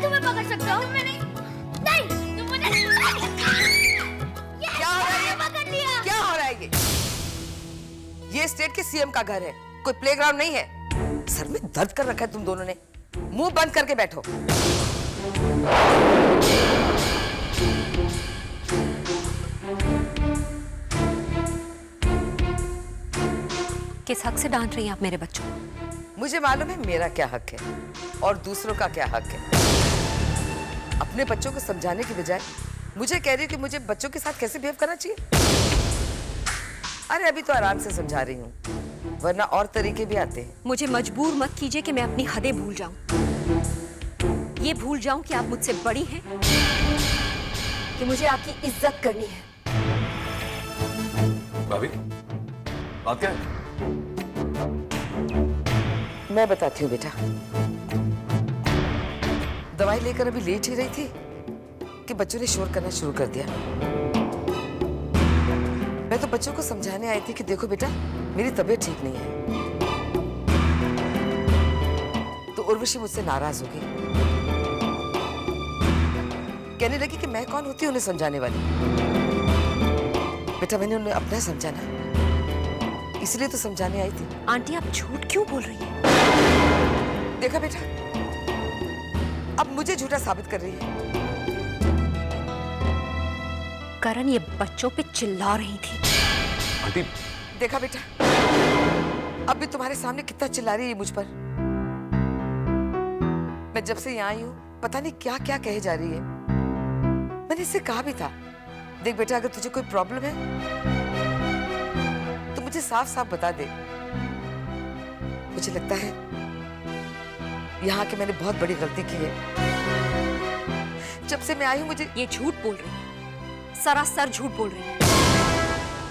तुम्हें पकड़ सकता हूँ। मैं नहीं, तुम मुझे क्या हो रहा है? पकड़ लिया। क्या हो रहा है ये स्टेट के सीएम का घर है, कोई प्लेग्राउंड नहीं है। सर में दर्द कर रखा है तुम दोनों ने। मुंह बंद करके बैठो। किस हक से डांट रही हैं आप मेरे बच्चों को? मुझे मालूम है मेरा क्या हक है और दूसरों का क्या हक है। अपने बच्चों को समझाने की बजाय मुझे कह रही हो कि मुझे बच्चों के साथ कैसे बिहेव करना चाहिए। अरे अभी तो आराम से समझा रही हूँ, वरना और तरीके भी आते हैं। मुझे मजबूर मत कीजिए कि मैं अपनी हदें भूल जाऊं। ये भूल जाऊं कि आप मुझसे बड़ी हैं, कि मुझे आपकी इज्जत करनी है। भाभी, बात क्या है? मैं बताती हूँ बेटा। दवाई लेकर अभी लेट ही रही थी कि बच्चों ने शोर करना शुरू कर दिया। मैं तो बच्चों को समझाने आई थी कि देखो बेटा, मेरी तबीयत ठीक नहीं है। तो उर्वशी मुझसे नाराज हो गई, कहने लगी कि मैं कौन होती हूँ उन्हें समझाने वाली। बेटा मैंने उन्हें अपना समझाना, इसलिए तो समझाने आई थी। आंटी आप झूठ क्यों बोल रही हैं? देखा बेटा, अब मुझे झूठा साबित कर रही है। करण ये बच्चों पे चिल्ला रही थी। आंटी, देखा बेटा, अब भी तुम्हारे सामने कितना चिल्ला रही है मुझ पर। मैं जब से यहाँ आई हूँ पता नहीं क्या क्या कहे जा रही है। मैंने इससे कहा भी था, देख बेटा अगर तुझे कोई प्रॉब्लम है तो मुझे साफ साफ बता दे। मुझे लगता है यहाँ के मैंने बहुत बड़ी गलती की है। जब से मैं आई हूँ मुझे ये झूठ बोल रही है, सरासर झूठ बोल रही है।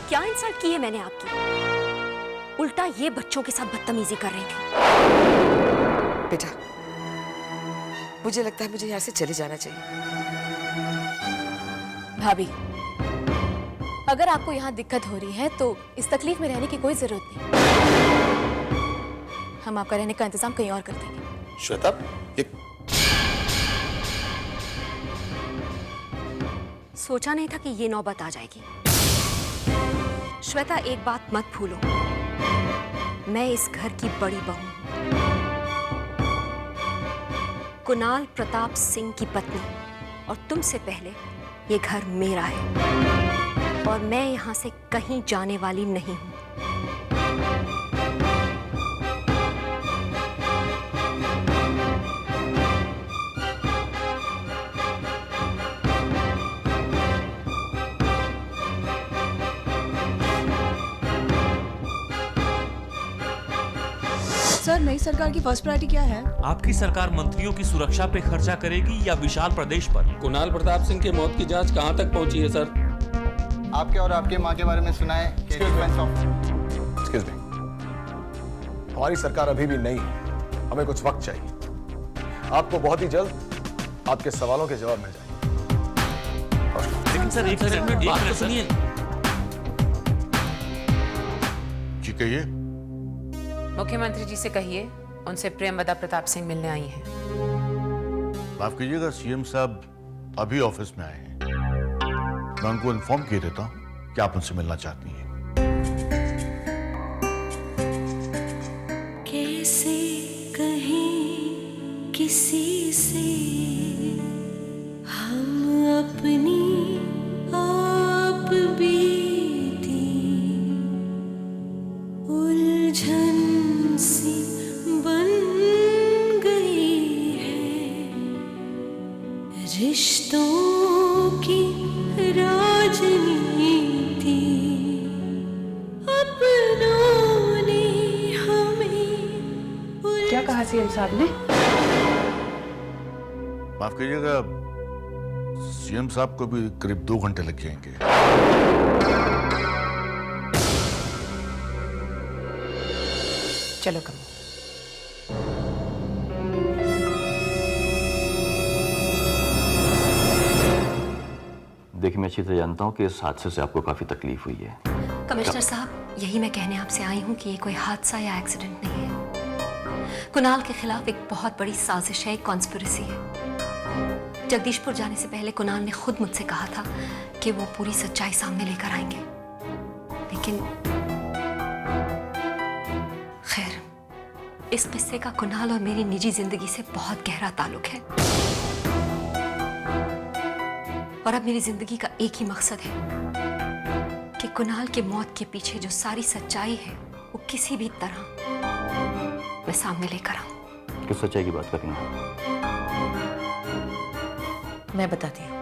क्या इंसल्ट की है मैंने आपकी? उल्टा ये बच्चों के साथ बदतमीजी कर रही थी। बेटा मुझे लगता है मुझे यहाँ से चले जाना चाहिए। भाभी, अगर आपको यहाँ दिक्कत हो रही है तो इस तकलीफ में रहने की कोई जरूरत नहीं। हम आपका रहने का इंतजाम कहीं और कर देंगे। श्वेता, ये सोचा नहीं था कि ये नौबत आ जाएगी। श्वेता एक बात मत भूलो, मैं इस घर की बड़ी बहू हूं, कुणाल प्रताप सिंह की पत्नी, और तुमसे पहले ये घर मेरा है और मैं यहां से कहीं जाने वाली नहीं हूं। सर, नई सरकार की फर्स्ट प्रायोरिटी क्या है? आपकी सरकार मंत्रियों की सुरक्षा पे खर्चा करेगी या विशाल प्रदेश पर? कुणाल प्रताप सिंह की मौत की जांच कहां तक पहुंची है सर? आपके और आपके मां के बारे में सुना है कि एक्सक्यूज मी, हमारी सरकार अभी भी नहीं है, हमें कुछ वक्त चाहिए। आपको बहुत ही जल्द आपके सवालों के जवाब मिल जाएंगे। लेकिन सर एक मिनट सुनिए। जी कहिए। मुख्यमंत्री जी से कहिए उनसे प्रेमवदा प्रताप सिंह मिलने आई हैं। माफ कीजिएगा, सीएम साहब अभी ऑफिस में आए हैं। मैं उनको इन्फॉर्म किए देता हूं कि आप उनसे मिलना चाहती हैं। कैसे कहीं किसी से हम अपनी आप बीती उलझन सी बन गई है रिश्तों की राजनीति। अपनों ने हमें क्या कहा सीएम साहब ने? माफ कीजिएगा, सीएम साहब को भी करीब 2 घंटे लग जाएंगे। चलो कमो। देखिए, मैं अच्छी तरह जानता हूँ कि इस हादसे से आपको काफी तकलीफ हुई है। कमिश्नर साहब, यही मैं कहने आपसे आई हूँ कि ये कोई हादसा या एक्सीडेंट नहीं है। कुणाल के खिलाफ एक बहुत बड़ी साजिश है, एक कॉन्स्पिरेसी है। जगदीशपुर जाने से पहले कुणाल ने खुद मुझसे कहा था कि वो पूरी सच्चाई सामने लेकर आएंगे, लेकिन खैर, इस किस्से का कुणाल और मेरी निजी जिंदगी से बहुत गहरा ताल्लुक है और अब मेरी जिंदगी का एक ही मकसद है कि कुणाल की मौत के पीछे जो सारी सच्चाई है वो किसी भी तरह मैं सामने लेकर आऊं। किस सच्चाई की बात कर रही हैं? मैं बताती हूँ।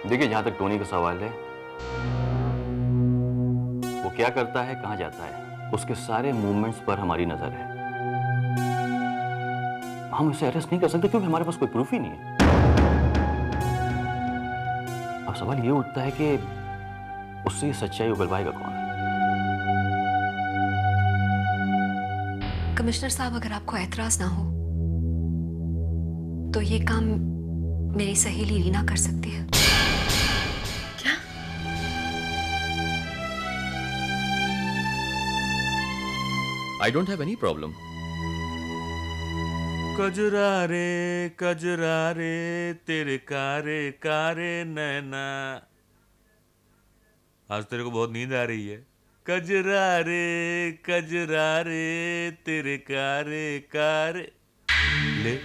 देखिए, जहां तक टोनी का सवाल है, वो क्या करता है, कहां जाता है, उसके सारे मूवमेंट्स पर हमारी नजर है। हम उसे अरेस्ट नहीं कर सकते क्योंकि हमारे पास कोई प्रूफ ही नहीं है। अब सवाल ये उठता है कि उससे ये सच्चाई उगलवाएगा कौन? कमिश्नर साहब, अगर आपको ऐतराज ना हो तो ये काम मेरी सहेली रीना कर सकती है। I don't have any problem. कजरा रे तेरे कारे कारे नैना। आज तेरे को बहुत नींद आ रही है। कजरा रे तेरे कारे कारे। ले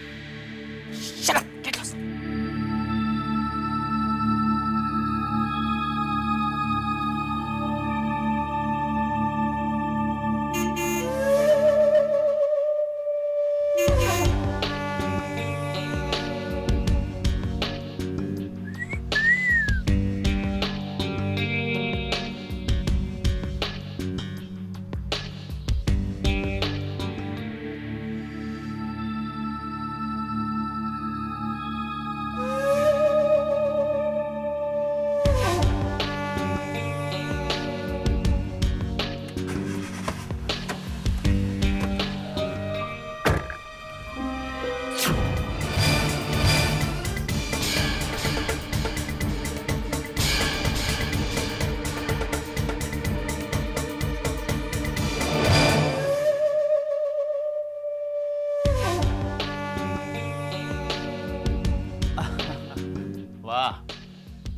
वाह,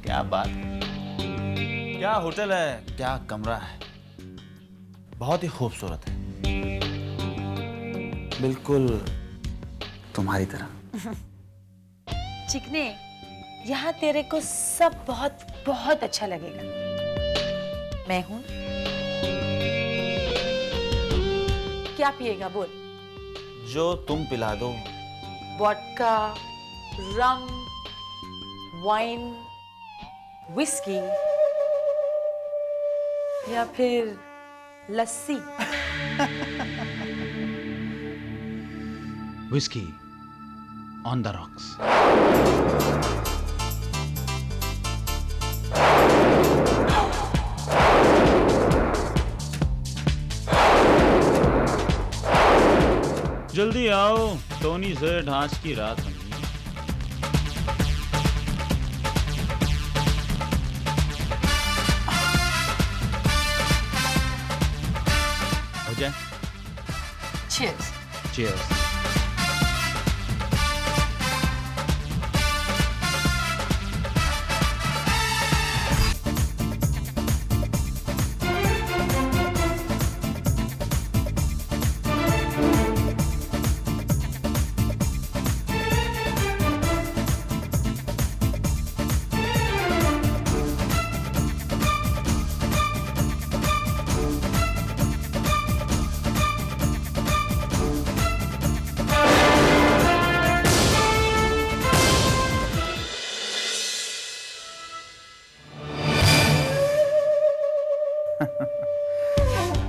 क्या बात, क्या होटल है, क्या कमरा है, बहुत ही खूबसूरत है, बिल्कुल तुम्हारी तरह। चिकने, यहाँ तेरे को सब बहुत बहुत अच्छा लगेगा। मैं हूं। क्या पिएगा बोल? जो तुम पिला दो। वोडका, रम, वाइन, विस्की या फिर lassi? Whisky on the rocks. जल्दी आओ, टोनी से ढांच की रात होगी। हो जाए? Cheers. Cheers.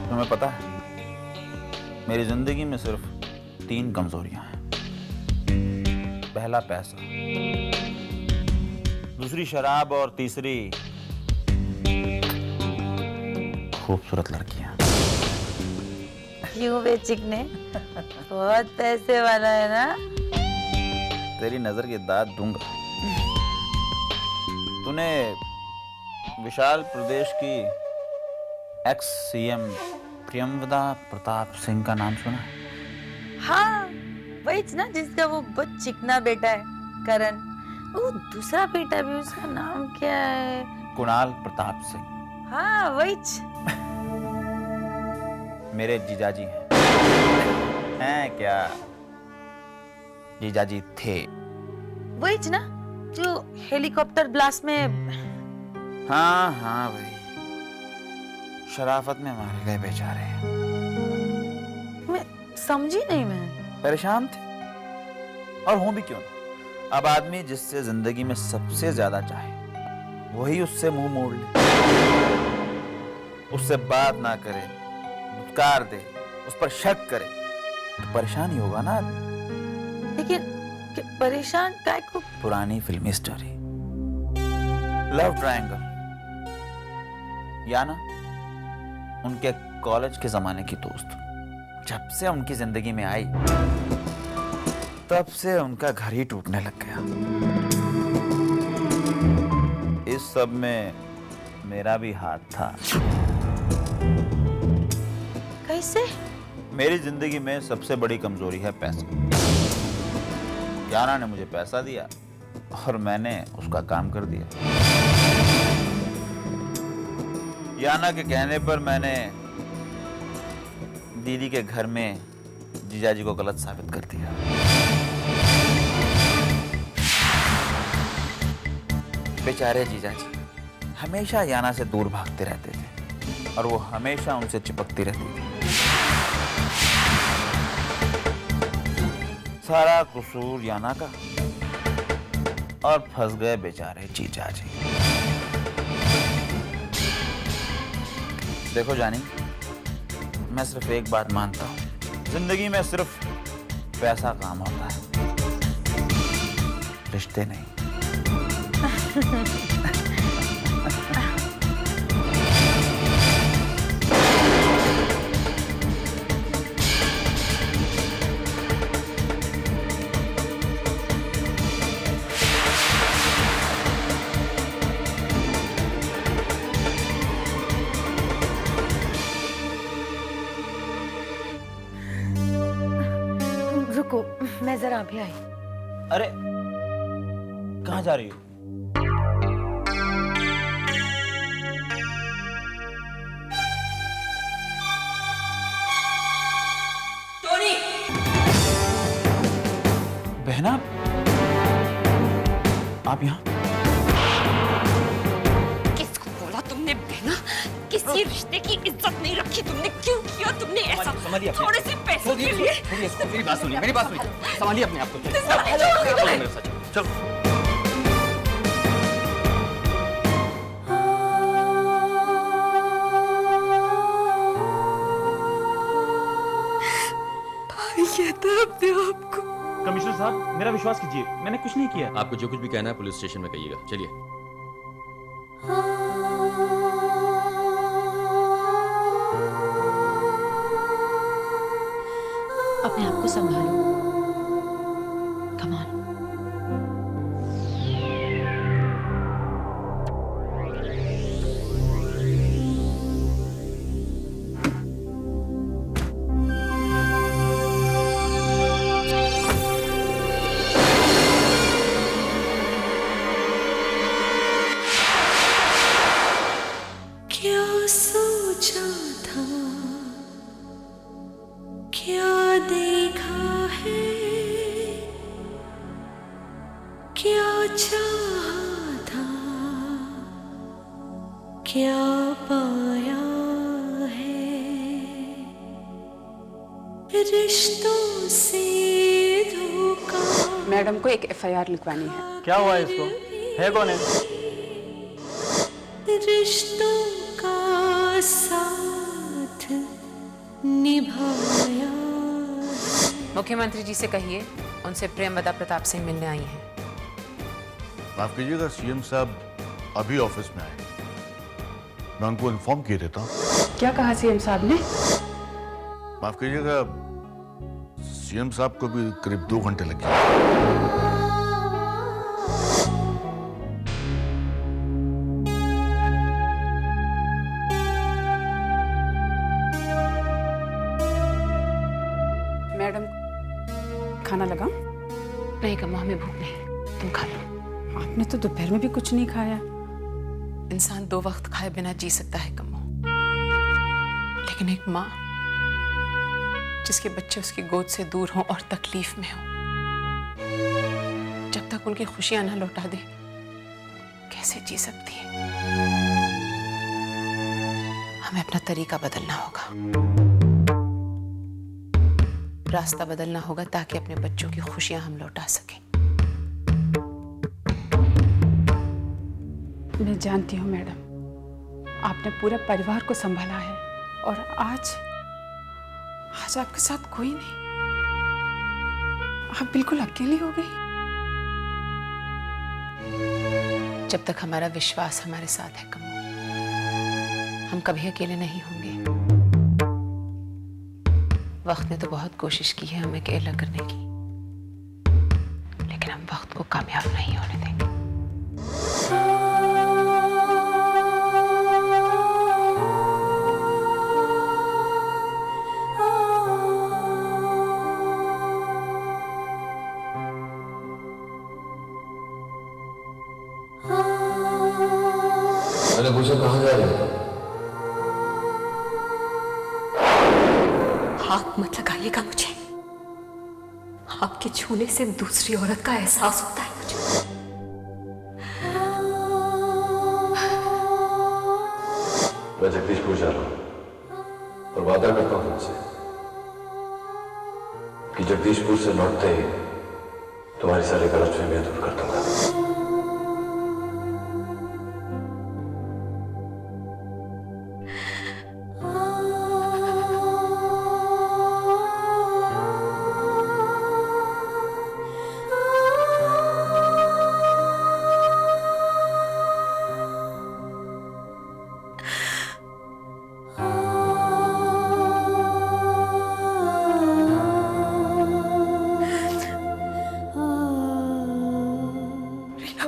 तुम्हें पता है, मेरी जिंदगी में सिर्फ 3 कमजोरियां हैं। पहला, पैसा। दूसरी शराब और तीसरी खूबसूरत लड़कियां। क्यों बे चिकने, बहुत पैसे वाला है ना? तेरी नजर की दाद दूंगा। तूने विशाल प्रदेश की एक्स सीएम प्रियंवदा प्रताप सिंह का नाम सुना? हाँ, वही ना जिसका वो बहुत चिकना बेटा है करण। वो दूसरा बेटा भी, उसका नाम क्या है? कुणाल प्रताप सिंह। हाँ वही। मेरे जीजाजी हैं क्या? जीजाजी थे। वही ना जो हेलीकॉप्टर ब्लास्ट में। हाँ हाँ वही, शराफत में मारे गए बेचारे। मैं समझी नहीं। मैं परेशान थे, और हूं भी क्यों ना। अब आदमी जिससे जिंदगी में सबसे ज्यादा चाहे वही उससे मुंह मोड़ ले, उससे बात ना करे, धुतकार दे, उस पर शक करे, तो परेशान ही होगा ना आदमी। लेकिन परेशान काय को? पुरानी फिल्मी स्टोरी, लव ट्रायंगल, या ना उनके कॉलेज के जमाने की दोस्त जब से उनकी जिंदगी में आई तब से उनका घर ही टूटने लग गया। इस सब में मेरा भी हाथ था। कैसे? मेरी जिंदगी में सबसे बड़ी कमजोरी है पैसा। याना ने मुझे पैसा दिया और मैंने उसका काम कर दिया। याना के कहने पर मैंने दीदी के घर में जीजाजी को गलत साबित कर दिया। बेचारे जीजाजी हमेशा याना से दूर भागते रहते थे और वो हमेशा उनसे चिपकती रहती थी। सारा कसूर याना का, और फंस गए बेचारे जीजाजी। देखो जानी, मैं सिर्फ एक बात मानता हूँ, जिंदगी में सिर्फ पैसा काम होता है, रिश्ते नहीं। रुको, मैं जरा अभी आई। अरे कहाँ जा रही हो? टोनी! बहना, आप यहाँ? किसको बोला तुमने बहना? किसी रिश्ते की इज्जत नहीं रखी तुमने? क्यों किया तुमने ऐसा? थोड़े से पैसे के लिए? मेरी बात सुनिए, मेरी बात सुनिए। संभालिए अपने आप को। चलो। भाई कहता है अपने आप को। कमिश्नर साहब, मेरा विश्वास कीजिए, मैंने कुछ नहीं किया। आपको जो कुछ भी कहना है पुलिस स्टेशन में कहिएगा। चलिए। अपने आप को संभालो। Come on. क्या सोचा था, क्या देखा है, क्या चाहा था, क्या पाया है, रिश्तों से धोखा। मैडम को एक एफआईआर लिखवानी है। क्या हुआ इसको? है कौन है? रिश्तों का साथ निभाया। मुख्यमंत्री जी से कहिए, उनसे प्रियंवदा प्रताप सिंह मिलने आई हैं। माफ कीजिएगा, सीएम साहब अभी ऑफिस में आए। मैं उनको इन्फॉर्म किए देता हूँ। क्या कहा सीएम साहब ने? माफ कीजिएगा, सीएम साहब को भी करीब 2 घंटे लग गए। मैडम, खाना लगा? नहीं कम्मो, हमें भूख नहीं, तुम खा लो। आपने तो दोपहर में भी कुछ नहीं खाया। इंसान 2 वक्त खाए बिना जी सकता है कम्मो, लेकिन एक माँ जिसके बच्चे उसकी गोद से दूर हों और तकलीफ में हों, जब तक उनकी खुशियां ना लौटा दे कैसे जी सकती है? हमें अपना तरीका बदलना होगा, रास्ता बदलना होगा ताकि अपने बच्चों की खुशियां हम लौटा सकें। मैं जानती हूँ मैडम, आपने पूरा परिवार को संभाला है और आज आपके साथ कोई नहीं, आप बिल्कुल अकेली हो गई। जब तक हमारा विश्वास हमारे साथ है कम्मो, हम कभी अकेले नहीं होंगे। वक्त ने तो बहुत कोशिश की है हमें अकेला करने की, लेकिन हम वक्त को कामयाब नहीं होने देंगे। मैंने पूछा कहाँ जा रही हो? हाथ मत लगाइएगा मुझे, आपके छूने से दूसरी औरत का एहसास होता है मुझे। मैं जगदीशपुर जा रहा हूँ और वादा करता हूँ तुमसे कि जगदीशपुर से लौटते ही तुम्हारी सारी गलतफहमियां दूर कर दूंगा।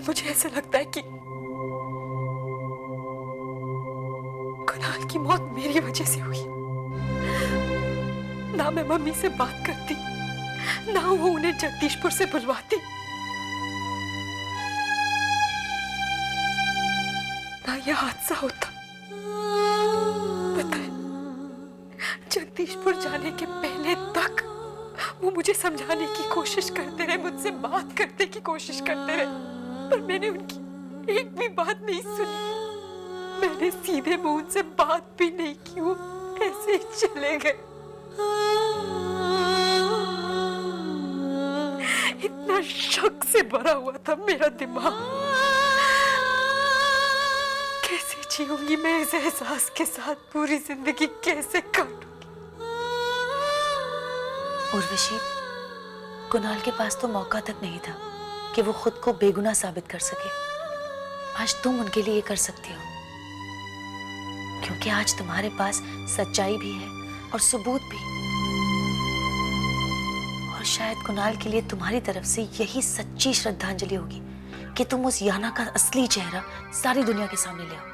मुझे ऐसा लगता है कि कुणाल की मौत मेरी वजह से हुई। ना मैं मम्मी से बात करती, ना वो उन्हें जगदीशपुर से बुलवाती, ना यह हादसा होता। पता है, जगदीशपुर जाने के पहले तक वो मुझे समझाने की कोशिश करते रहे, मुझसे बात करने की कोशिश करते रहे, पर मैंने उनकी एक भी बात नहीं सुनी। मैंने सीधे मुंह उनसे बात भी नहीं की, वो ऐसे ही चले गए। इतना शक से भरा हुआ था मेरा दिमाग। कैसे जीऊंगी मैं इस एहसास के साथ, पूरी जिंदगी कैसे काटूंगी? उर्वशी, कुणाल के पास तो मौका तक नहीं था कि वो खुद को बेगुनाह साबित कर सके। आज तुम उनके लिए कर सकती हो, क्योंकि आज तुम्हारे पास सच्चाई भी है और सबूत भी। और शायद कुणाल के लिए तुम्हारी तरफ से यही सच्ची श्रद्धांजलि होगी कि तुम उस याना का असली चेहरा सारी दुनिया के सामने ले आओ।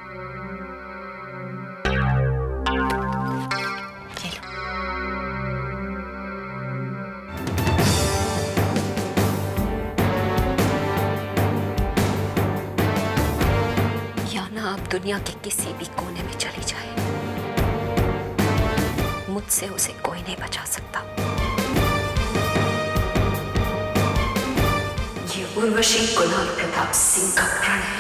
आप दुनिया के किसी भी कोने में चली जाए, मुझसे उसे कोई नहीं बचा सकता। ये उर्वशी कुणाल प्रताप सिंह का प्रण है।